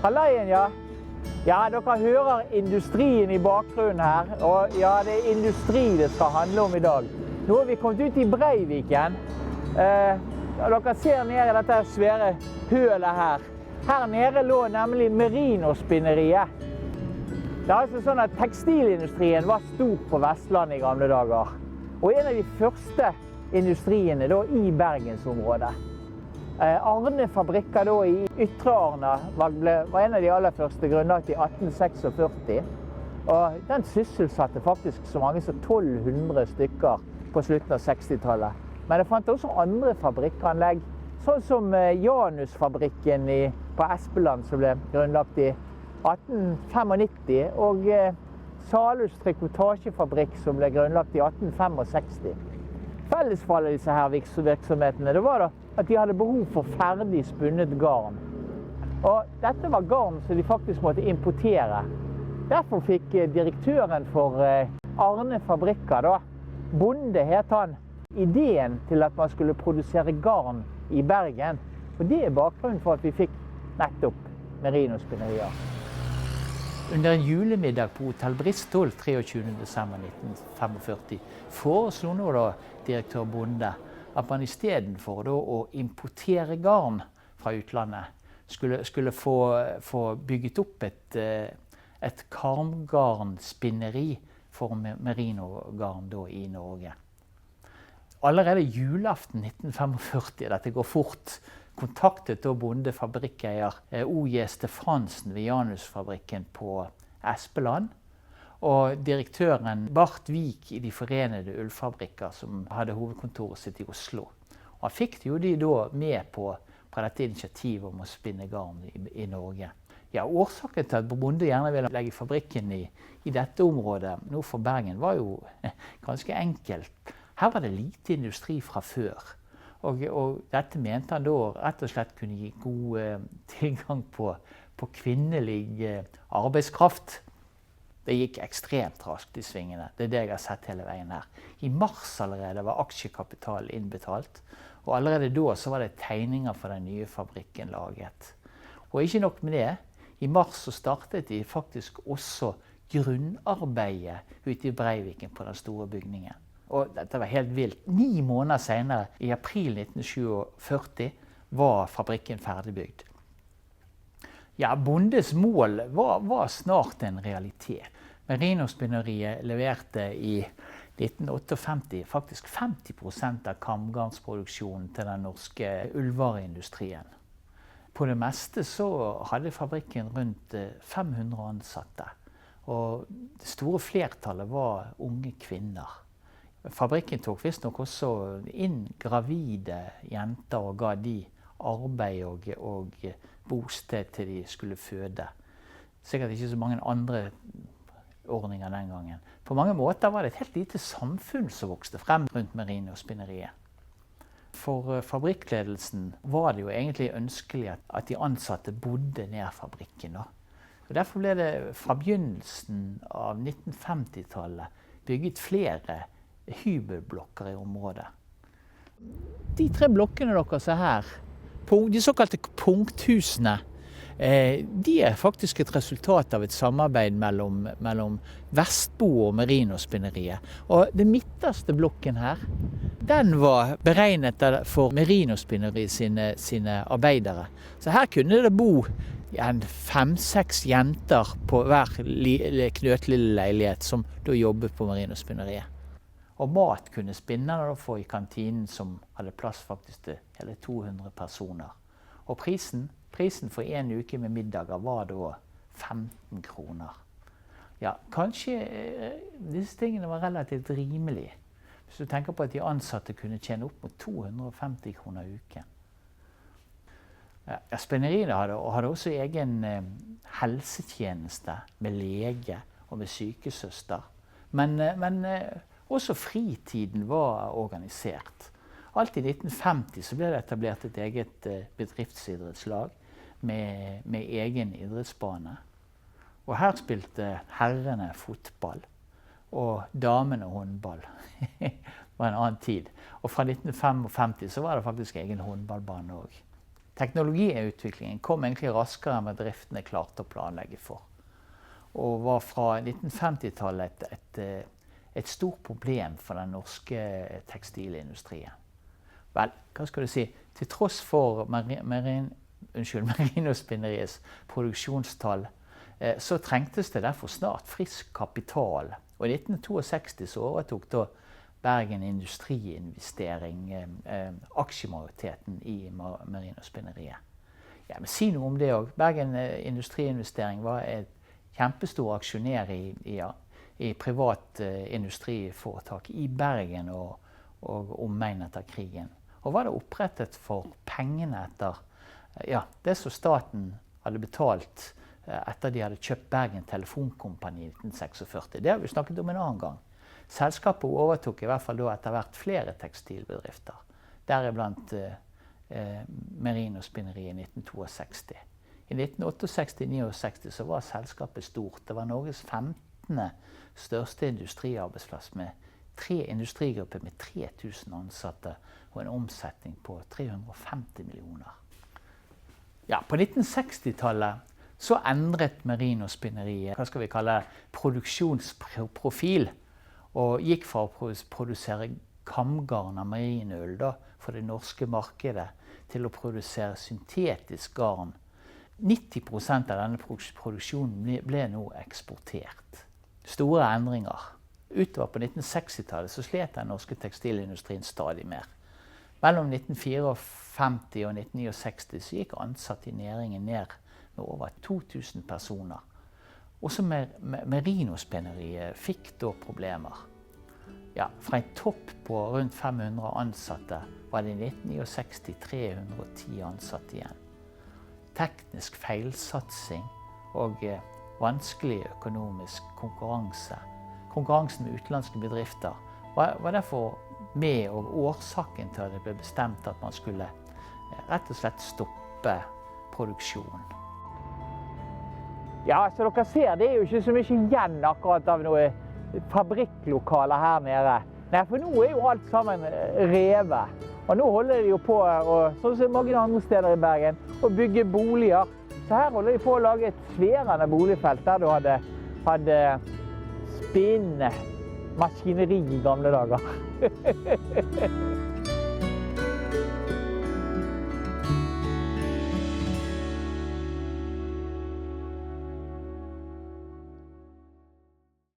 Hallaien, ja. Ja, dere hører industrien i bakgrunnen her. Og ja, det er industri det skal handle om i dag. Nå er vi kommet ut i Breiviken. Dere ser ned i dette svære hølet her. Her nede lå nemlig Merino-spinneriet. Det er altså sånn at tekstilindustrien var stor på Vestlandet i gamle dager. Og en av de første industriene da i Bergensområdet. Arne fabrikker da i Ytre Arna var en av de aller første grunnlagt i 1846. Og den sysselsatte faktisk så mange som 1200 stykker på slutten av 60-tallet. Men det fant også andre fabrikkanlegg, sånn som Janusfabrikken på Espeland som ble grunnlagt i 1895, og Salhus trikotasjefabrikk som ble grunnlagt i 1865. Felles for alle disse her virksomhetene det var da at de hadde behov for ferdig spunnet garn. Og dette var garn som de faktisk måtte importere. Derfor fikk direktøren for Arne fabrikker, da, Bonde het han, ideen til at man skulle produsere garn i Bergen. Og det er bakgrunnen for at vi fikk nettopp Merino-spinnerier. Under en julemiddag på Hotel Bristol 23. desember 1945 foreslo nå da direktør Bonde at man i stedet for å importere garn fra utlandet skulle få bygget opp et karmgarnspinneri for merinogarn da i Norge. Allerede julaften 1945, dette går fort, kontaktet da Bonde fabrikkeier O.J. Stefansen ved Janusfabrikken på Espeland, og direktøren Bart Vik i De Forenede Ullfabrikker, som hadde hovedkontoret sitt i Oslo. Og han fikk jo de da med på dette initiativet om å spinne garn i Norge. Ja, årsaken til at Bonde gjerne ville legge fabrikken i dette området nord for Bergen var jo ganske enkelt. Her var det lite industri fra før. Og dette mente han da rett og slett kunne gi god tilgang på kvinnelig arbeidskraft. Det gikk ekstremt raskt i svingene. Det er det jeg har sett hele veien her. I mars allerede var aksjekapital innbetalt, og allerede da så var det tegninger for den nye fabrikken laget. Og ikke nok med det, i mars så startet de faktisk også grunnarbeidet ute i Breiviken på den store bygningen. Og dette var helt vilt. 9 måneder senere, i april 1947, var fabrikken ferdigbygd. Ja, Bondes mål var snart en realitet. Merino-spinneriet leverte i 1958 faktisk 50% av kamgarnsproduksjonen til den norske ullvareindustrien. På det meste så hadde fabrikken rundt 500 ansatte, og det store flertallet var unge kvinner. Fabrikken tok visstnok også inn gravide jenter og ga de arbeid og bosted til de skulle føde. Sikkert ikke så mange andre ordninger den gangen. På mange måter var det et helt lite samfunn som vokste frem rundt Merino-spinneriet. For fabrikkledelsen var det jo egentlig ønskelig at de ansatte bodde nær fabrikken. Og derfor ble det fra begynnelsen av 1950-tallet bygget flere hybelblokker i området. De 3 blokkene dere ser her, de såkalte punkthusene, de er faktisk et resultat av et samarbeid mellom Vestbo og Merino-spinneriet. Og den midterste blokken her, den var beregnet for Merino-spinneriet sine arbeidere. Så her kunne det bo 5-6 jenter på hver knøttlille leilighet som da jobbet på Merino-spinneriet. Og mat kunne spinnerne få i kantinen som hadde plass faktisk til hele 200 personer. Og prisen for en uke med middager var da 15 kroner. Ja, kanskje disse tingene var relativt rimelige. Hvis du tenker på at de ansatte kunne tjene opp mot 250 kroner i uken. Ja, spinneriene hadde også egen helsetjeneste med lege og med sykesøster. Men også fritiden var organisert. Alt i 1950 så ble det etablert et eget bedriftsidrettslag med egen idrettsbane. Og her spilte herrene fotball, og damene håndball. Det var en annen tid. Og fra 1955 så var det faktisk egen håndballbane også. Teknologiutviklingen kom egentlig raskere enn bedriftene klarte å planlegge for. Og var fra 1950-tallet et stort problem for den norske tekstilindustrien. Vel, hva skal du si? Til tross for Merino-spinneriets produksjonstall, så trengtes det derfor snart frisk kapital. Og i 1962 så overtok da Bergen Industriinvestering aksjemajoriteten i Merino-spinneriet. Ja, men si noe om det også. Bergen Industriinvestering var et kjempestor aksjonær i privat industriforetak i Bergen og omegn etter krigen. Og var det opprettet for pengene etter det som staten hadde betalt etter de hadde kjøpt Bergen Telefonkompani i 1946. Det har vi snakket om en annen gang. Selskapet overtok i hvert fall da etter hvert flere tekstilbedrifter, deriblant Merino-spinneriet i 1962. I 1968-69 så var selskapet stort. Det var Norges 15. største industriarbeidsplass med 3 industrigrupper med 3000 ansatte og en omsetning på 350 millioner. Ja, på 1960-tallet så endret Merino-spinneriet, hva skal vi kalle produksjonsprofil, og gikk fra å produsere kamgarn av merineull for det norske markedet til å produsere syntetisk garn. 90% av denne produksjonen ble nå eksportert. Store endringer. Utover på 1960-tallet så slet den norske tekstilindustrien stadig mer. Mellom 1954 og 1969 så gikk ansatte i næringen ned med over 2000 personer. Også Merino-spinneriet fikk da problemer. Ja, fra en topp på rundt 500 ansatte var det i 1969 310 ansatte igjen. Teknisk feilsatsing og vanskelig økonomisk konkurranse. Konkurransen med utenlandske bedrifter var derfor med og årsaken til at det ble bestemt at man skulle rett og slett stoppe produksjonen. Ja, så dere ser, det er jo ikke så mye igjen akkurat av noe fabrikklokaler her nede. Nei, for nå er jo alt sammen revet. Og nå holder de jo på, sånn som mange andre steder i Bergen, å bygge boliger. Så her holder de på å lage et sværende boligfelt der du hadde spinnmaskineri i gamle dager.